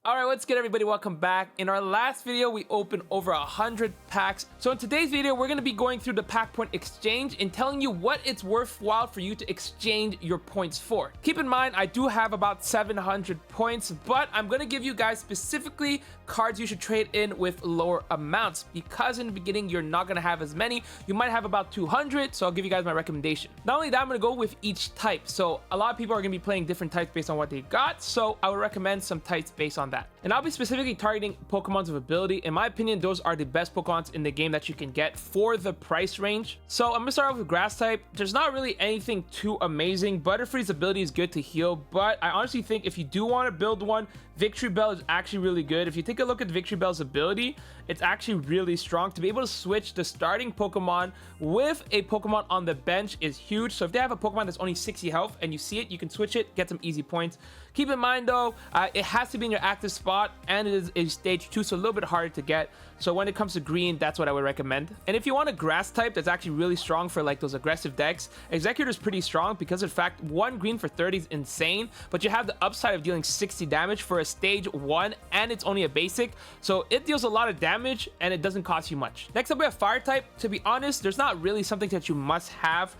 Alright, what's good everybody? Welcome back. In our last video, we opened over 100 packs. So in today's video, we're going to be going through the pack point exchange and telling you what it's worthwhile for you to exchange your points for. Keep in mind, I do have about 700 points, but I'm going to give you guys specifically cards you should trade in with lower amounts because in the beginning, you're not going to have as many. You might have about 200, so I'll give you guys my recommendation. Not only that, I'm going to go with each type. So a lot of people are going to be playing different types based on what they got, so I would recommend some types based on that. And I'll be specifically targeting Pokemons of ability. In my opinion, those are the best Pokemons in the game that you can get for the price range. So I'm gonna start off with Grass type. There's not really anything too amazing. Butterfree's ability is good to heal, but I honestly think if you do want to build one, Victory Bell is actually really good. If you take a look at Victory Bell's ability, it's actually really strong. To be able to switch the starting Pokemon with a Pokemon on the bench is huge. So if they have a Pokemon that's only 60 health and you see it, you can switch it, get some easy points. Keep in mind though, it has to be in your active spot and it is a stage 2, so a little bit harder to get. So when it comes to green, that's what I would recommend. And if you want a grass type that's actually really strong for like those aggressive decks, Executor is pretty strong because in fact, 1 green for 30 is insane, but you have the upside of dealing 60 damage for a stage 1 and it's only a basic. So it deals a lot of damage and it doesn't cost you much. Next up we have Fire type. To be honest, there's not really something that you must have.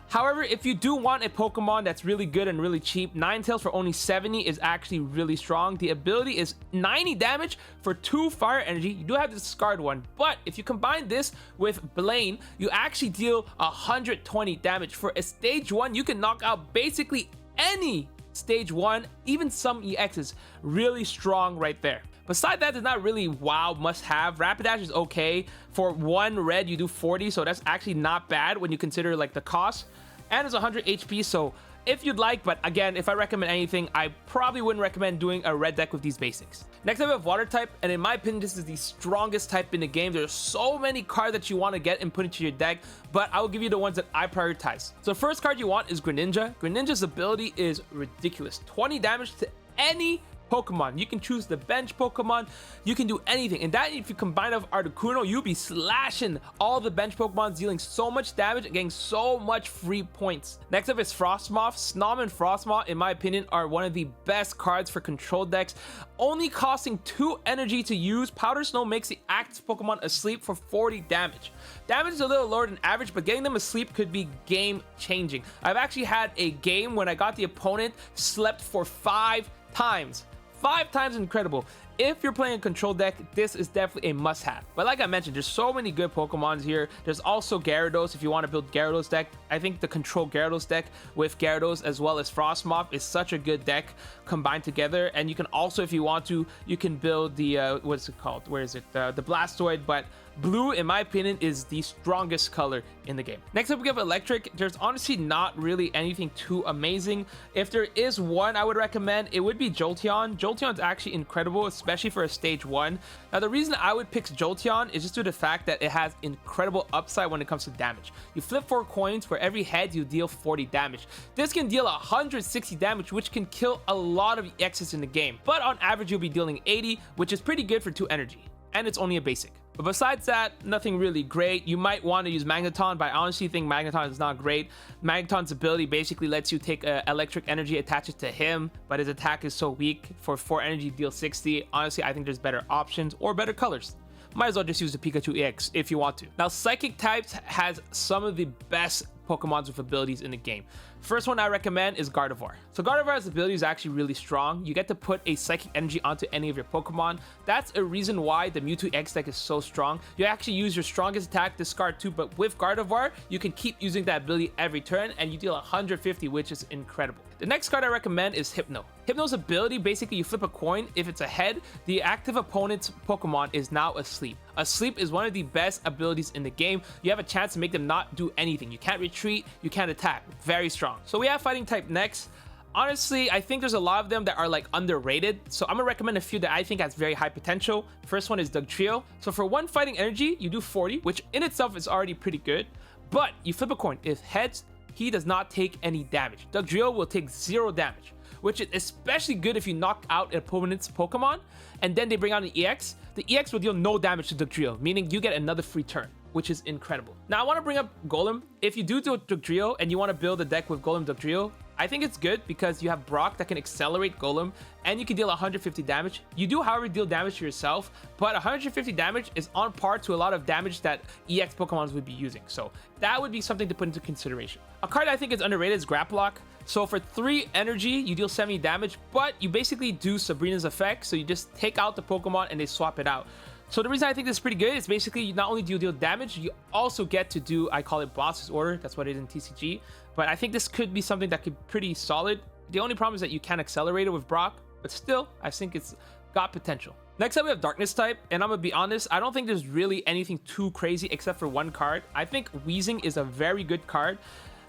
However, if you do want a Pokemon that's really good and really cheap, Ninetales for only 70 is actually really strong. The ability is 90 damage for 2 fire energy. You do have to discard one, but if you combine this with Blaine, you actually deal 120 damage. For a stage 1, you can knock out basically any stage 1, even some EXs. Really strong right there. Beside that, there's not really wow must have. Rapidash is okay. For 1 red, you do 40, so that's actually not bad when you consider like the cost. And it's 100 HP, so if you'd like, but again, if I recommend anything, I probably wouldn't recommend doing a red deck with these basics. Next up we have Water type, and in my opinion, this is the strongest type in the game. There's so many cards that you want to get and put into your deck, but I will give you the ones that I prioritize. So the first card you want is Greninja. Greninja's ability is ridiculous. 20 damage to any Pokemon. You can choose the bench Pokemon. You can do anything. And that, if you combine it with Articuno, you'll be slashing all the bench Pokemon, dealing so much damage and getting so much free points. Next up is Frostmoth. Snom and Frostmoth, in my opinion, are one of the best cards for control decks. Only costing 2 energy to use, Powder Snow makes the active Pokemon asleep for 40 damage. Damage is a little lower than average, but getting them asleep could be game changing. I've actually had a game when I got the opponent slept for 5 times. 5 times incredible. If you're playing a control deck, this is definitely a must-have. But like I mentioned, there's so many good Pokemons here. There's also Gyarados if you want to build Gyarados deck. I think the control Gyarados deck with Gyarados as well as Frostmoth is such a good deck combined together. And you can also, if you want to, you can build the, what's it called? Where is it? The Blastoise, but blue, in my opinion, is the strongest color in the game. Next up, we have Electric. There's honestly not really anything too amazing. If there is one I would recommend, it would be Jolteon. Jolteon's actually incredible, especially for a stage 1. Now, the reason I would pick Jolteon is just due to the fact that it has incredible upside when it comes to damage. You flip 4 coins, for every head, you deal 40 damage. This can deal 160 damage, which can kill a lot of EXs in the game. But on average, you'll be dealing 80, which is pretty good for 2 energy. And it's only a basic. But besides that, nothing really great. You might want to use Magneton, but I honestly think Magneton is not great. Magneton's ability basically lets you take electric energy, attach it to him, but his attack is so weak. For 4 energy, deal 60. Honestly, I think there's better options or better colors. Might as well just use the Pikachu EX if you want to. Now, Psychic types has some of the best Pokemons with abilities in the game. First one I recommend is Gardevoir. So Gardevoir's ability is actually really strong. You get to put a Psychic Energy onto any of your Pokemon. That's a reason why the Mewtwo X deck is so strong. You actually use your strongest attack, discard 2, but with Gardevoir, you can keep using that ability every turn and you deal 150, which is incredible. The next card I recommend is Hypno. Hypno's ability, basically you flip a coin. If it's a head, the active opponent's Pokemon is now asleep. Asleep is one of the best abilities in the game. You have a chance to make them not do anything. You can't retreat, you can't attack. Very strong. So we have Fighting type next. Honestly, I think there's a lot of them that are like underrated. So I'm gonna recommend a few that I think has very high potential. First one is Dugtrio. So for 1 fighting energy, you do 40, which in itself is already pretty good. But you flip a coin. If heads, he does not take any damage. Dugtrio will take 0 damage, which is especially good if you knock out an opponent's Pokemon and then they bring out an EX. The EX will deal no damage to Dugtrio, meaning you get another free turn, which is incredible. Now, I want to bring up Golem. If you do Dugtrio and you want to build a deck with Golem Dugtrio, I think it's good because you have Brock that can accelerate Golem and you can deal 150 damage. You do, however, deal damage to yourself, but 150 damage is on par to a lot of damage that EX Pokemons would be using. So that would be something to put into consideration. A card I think is underrated is Grapple Lock. So for 3 energy, you deal 70 damage, but you basically do Sabrina's effect. So you just take out the Pokemon and they swap it out. So the reason I think this is pretty good is basically not only do you deal damage, you also get to do, I call it Boss's Order. That's what it is in TCG. But I think this could be something that could be pretty solid. The only problem is that you can't accelerate it with Brock, but still, I think it's got potential. Next up, we have Darkness type, and I'm gonna be honest, I don't think there's really anything too crazy except for one card. I think Wheezing is a very good card.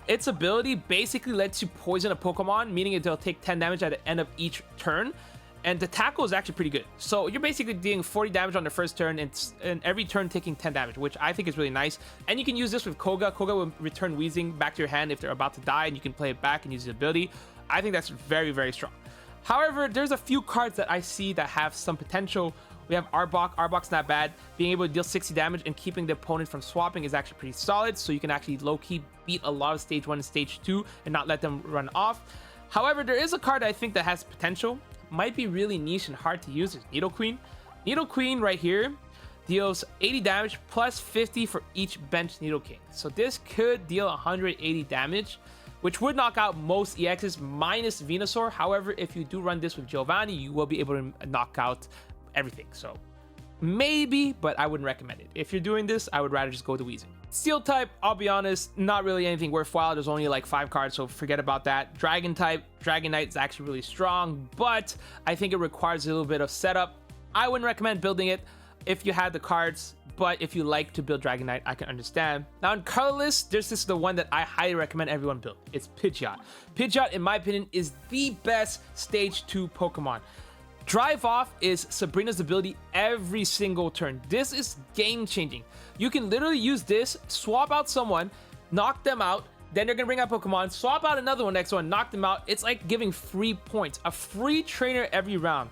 Its ability basically lets you poison a Pokemon, meaning it'll take 10 damage at the end of each turn. And the tackle is actually pretty good. So you're basically dealing 40 damage on the first turn and every turn taking 10 damage, which I think is really nice. And you can use this with Koga. Koga will return Wheezing back to your hand if they're about to die, and you can play it back and use the ability. I think that's very, very strong. However, there's a few cards that I see that have some potential. We have Arbok. Arbok's not bad. Being able to deal 60 damage and keeping the opponent from swapping is actually pretty solid. So you can actually low-key beat a lot of stage 1 and stage 2 and not let them run off. However, there is a card I think that has potential. Might be really niche and hard to use. Is Needle Queen. Needle Queen right here deals 80 damage plus 50 for each bench Nidoking. So this could deal 180 damage, which would knock out most EXs minus Venusaur. However, if you do run this with Giovanni, you will be able to knock out everything. So maybe, but I wouldn't recommend it. If you're doing this, I would rather just go to Weezing. Steel type, I'll be honest, not really anything worthwhile. There's only like 5 cards, so forget about that. Dragon type, Dragonite is actually really strong, but I think it requires a little bit of setup. I wouldn't recommend building it if you had the cards, but if you like to build Dragonite, I can understand. Now in colorless, this is the one that I highly recommend everyone build. It's Pidgeot. Pidgeot, in my opinion, is the best stage 2 Pokemon. Drive Off is Sabrina's ability every single turn. This is game changing. You can literally use this, swap out someone, knock them out, then they're gonna bring out Pokemon, swap out another one, next one, knock them out. It's like giving free points, a free trainer every round.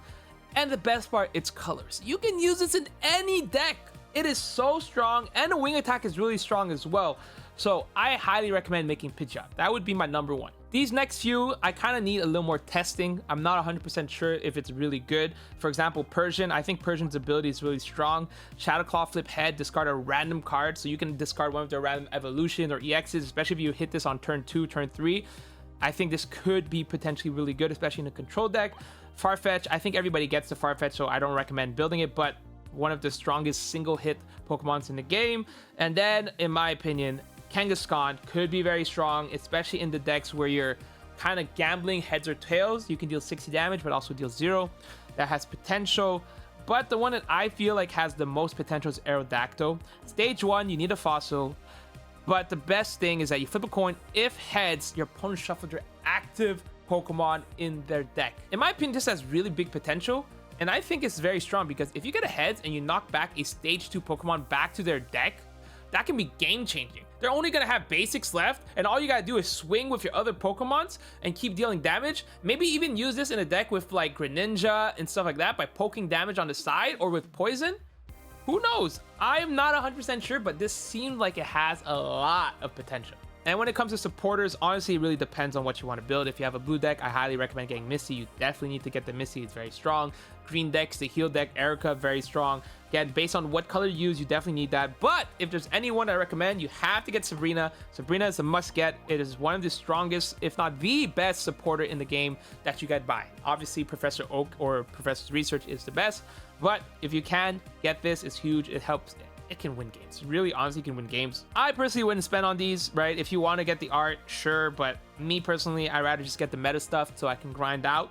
And the best part, it's colors. You can use this in any deck. It is so strong, and the wing attack is really strong as well. So I highly recommend making Pidgeot. That would be my number 1. These next few, I kind of need a little more testing. I'm not 100% sure if it's really good. For example, Persian. I think Persian's ability is really strong. Shadow Claw, Flip Head, discard a random card. So you can discard one of their random evolutions or EXs, especially if you hit this on turn 2, turn 3. I think this could be potentially really good, especially in a control deck. Farfetch, I think everybody gets the Farfetch, so I don't recommend building it, but one of the strongest single hit Pokemons in the game. And then, in my opinion, Kangaskhan could be very strong, especially in the decks where you're kind of gambling heads or tails. You can deal 60 damage, but also deal 0. That has potential. But the one that I feel like has the most potential is Aerodactyl. Stage 1, you need a fossil. But the best thing is that you flip a coin. If heads, your opponent shuffled their active Pokemon in their deck. In my opinion, this has really big potential. And I think it's very strong because if you get a heads and you knock back a stage 2 Pokemon back to their deck, that can be game changing. They're only gonna have basics left, and all you gotta do is swing with your other Pokemons and keep dealing damage. Maybe even use this in a deck with like Greninja and stuff like that by poking damage on the side or with poison. Who knows? I'm not 100% sure, but this seemed like it has a lot of potential. And when it comes to supporters, honestly, it really depends on what you want to build. If you have a blue deck, I highly recommend getting Misty. You definitely need to get the Misty. It's very strong. Green decks, the heal deck, Erica, very strong. Again, based on what color you use, you definitely need that. But if there's anyone I recommend, you have to get Sabrina. Sabrina is a must get. It is one of the strongest, if not the best supporter in the game that you get by. Obviously, Professor Oak or Professor's Research is the best. But if you can get this, it's huge. It helps. It can win games. Really, honestly, can win games. I personally wouldn't spend on these, right? If you want to get the art, sure. But me personally, I'd rather just get the meta stuff so I can grind out.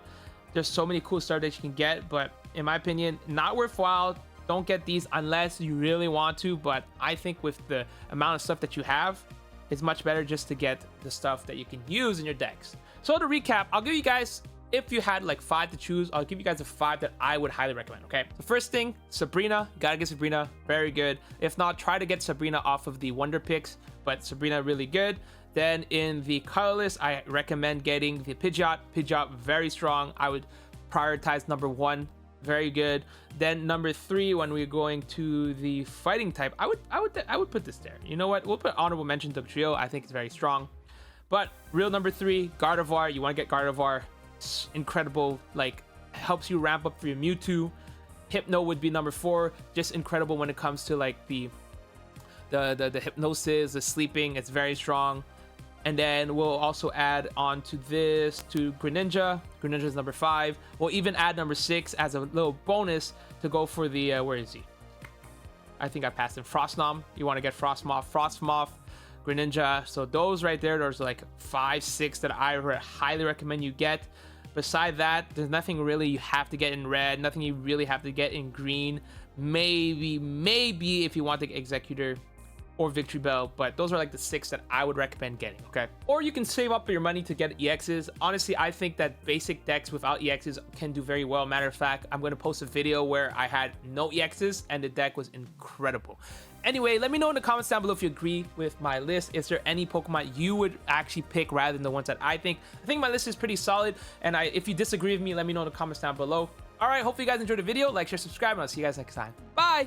There's so many cool stuff that you can get, but in my opinion, not worthwhile. Don't get these unless you really want to. But I think with the amount of stuff that you have, it's much better just to get the stuff that you can use in your decks. So to recap, I'll give you guys, if you had like 5 to choose, I'll give you guys the 5 that I would highly recommend, okay? The first thing, Sabrina. You gotta get Sabrina. Very good. If not, try to get Sabrina off of the Wonder Picks, but Sabrina really good. Then in the colorless, I recommend getting the Pidgeot. Pidgeot, very strong. I would prioritize number 1. Very good. Then number 3, when we're going to the fighting type, I would put this there. You know what? We'll put honorable mention Dugtrio. I think it's very strong. But real number 3, Gardevoir. You want to get Gardevoir. It's incredible, like helps you ramp up for your Mewtwo. Hypno would be number 4, just incredible when it comes to like the hypnosis, the sleeping. It's very strong. And then we'll also add on to this to Greninja. Greninja is number 5. We'll even add number 6 as a little bonus to go for the where is he? I think I passed him. Frostnom. You want to get Frostmoth, Greninja. So those right there, there's like 5, 6 that I highly recommend you get. Beside that, there's nothing really you have to get in red, nothing you really have to get in green. Maybe if you want the Executor or Victory Bell, but those are like the 6 that I would recommend getting, okay? Or you can save up your money to get EXs. Honestly, I think that basic decks without EXs can do very well. Matter of fact, I'm going to post a video where I had no EXs and the deck was incredible. Anyway, let me know in the comments down below if you agree with my list. Is there any Pokemon you would actually pick rather than the ones that I think? I think my list is pretty solid, and if you disagree with me, let me know in the comments down below. All right, hopefully you guys enjoyed the video. Like, share, subscribe, and I'll see you guys next time. Bye!